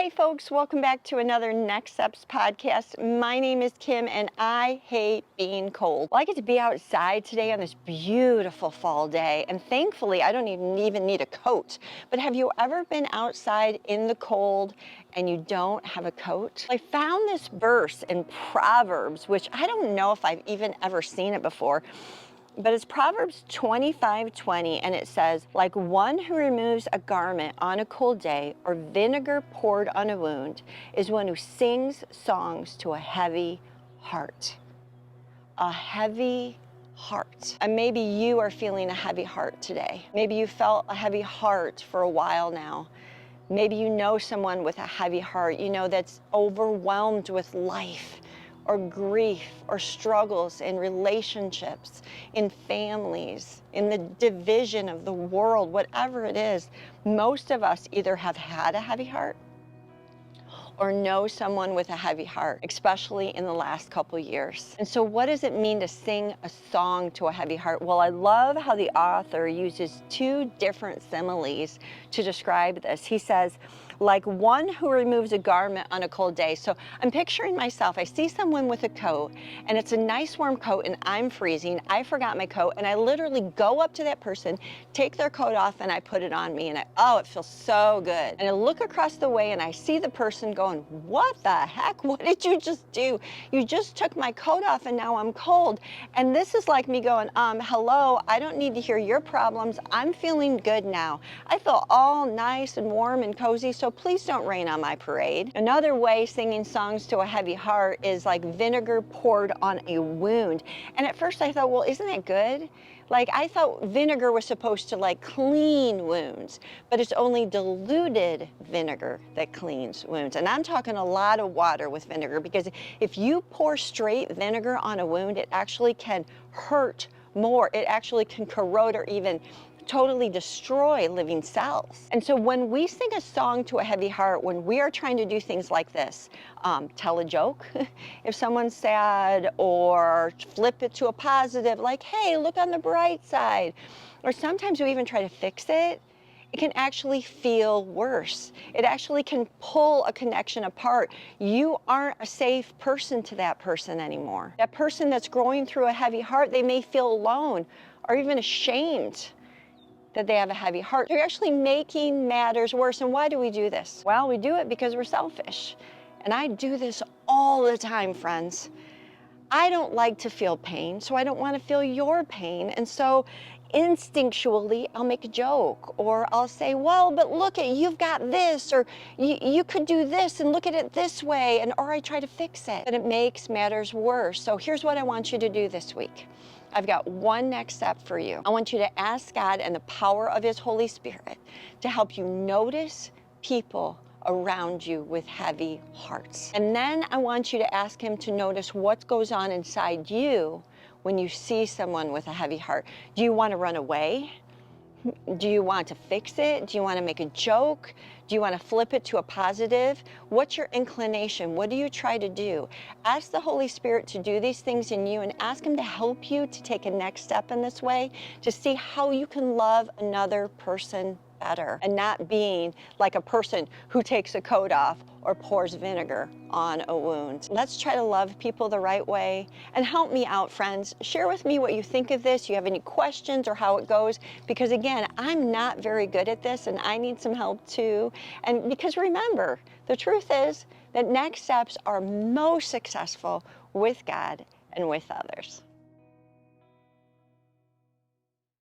Hey folks, welcome back to another Next Steps podcast. My name is Kim and I hate being cold. Well, I get to be outside today on this beautiful fall day, and thankfully I don't even need a coat. But have you ever been outside in the cold and you don't have a coat? I found this verse in Proverbs, which I don't know if I've even ever seen it before. But it's Proverbs 25:20, and it says, like one who removes a garment on a cold day or vinegar poured on a wound is one who sings songs to a heavy heart. A heavy heart. And maybe you are feeling a heavy heart today. Maybe you felt a heavy heart for a while now. Maybe you know someone with a heavy heart, that's overwhelmed with life, or grief, or struggles in relationships, in families, in the division of the world, whatever it is. Most of us either have had a heavy heart or know someone with a heavy heart, especially in the last couple years. And so what does it mean to sing a song to a heavy heart? Well, I love how the author uses two different similes to describe this. He says, like one who removes a garment on a cold day. So I'm picturing myself, I see someone with a coat, and it's a nice warm coat, and I'm freezing. I forgot my coat, and I literally go up to that person, take their coat off, and I put it on me, and it feels so good. And I look across the way, and I see the person going, what the heck? What did you just do? You just took my coat off, and now I'm cold. And this is like me going, hello, I don't need to hear your problems. I'm feeling good now. I feel all nice and warm and cozy, so please don't rain on my parade. Another way singing songs to a heavy heart is like vinegar poured on a wound. And at first I thought, well, isn't that good? Like I thought vinegar was supposed to clean wounds, but it's only diluted vinegar that cleans wounds. And I'm talking a lot of water with vinegar, because if you pour straight vinegar on a wound, it actually can hurt more. It actually can corrode or even totally destroy living cells. And so when we sing a song to a heavy heart, when we are trying to do things like this, tell a joke if someone's sad, or flip it to a positive, like, hey, look on the bright side. Or sometimes we even try to fix it. It can actually feel worse. It actually can pull a connection apart. You aren't a safe person to that person anymore. That person that's growing through a heavy heart, they may feel alone or even ashamed that they have a heavy heart. They're actually making matters worse. And why do we do this? Well, we do it because we're selfish. And I do this all the time, friends. I don't like to feel pain, so I don't want to feel your pain. And so instinctually, I'll make a joke, or I'll say, well, but look at, you've got this, or you could do this and look at it this way, or I try to fix it. But it makes matters worse. So here's what I want you to do this week. I've got one next step for you. I want you to ask God and the power of His Holy Spirit to help you notice people around you with heavy hearts. And then I want you to ask Him to notice what goes on inside you when you see someone with a heavy heart. Do you want to run away? Do you want to fix it? Do you want to make a joke? Do you want to flip it to a positive? What's your inclination? What do you try to do? Ask the Holy Spirit to do these things in you, and ask Him to help you to take a next step in this way, to see how you can love another person better, and not being like a person who takes a coat off or pours vinegar on a wound. Let's try to love people the right way. And help me out, friends. Share with me what you think of this. You have any questions or how it goes? Because again, I'm not very good at this, and I need some help too. And because remember, the truth is that next steps are most successful with God and with others.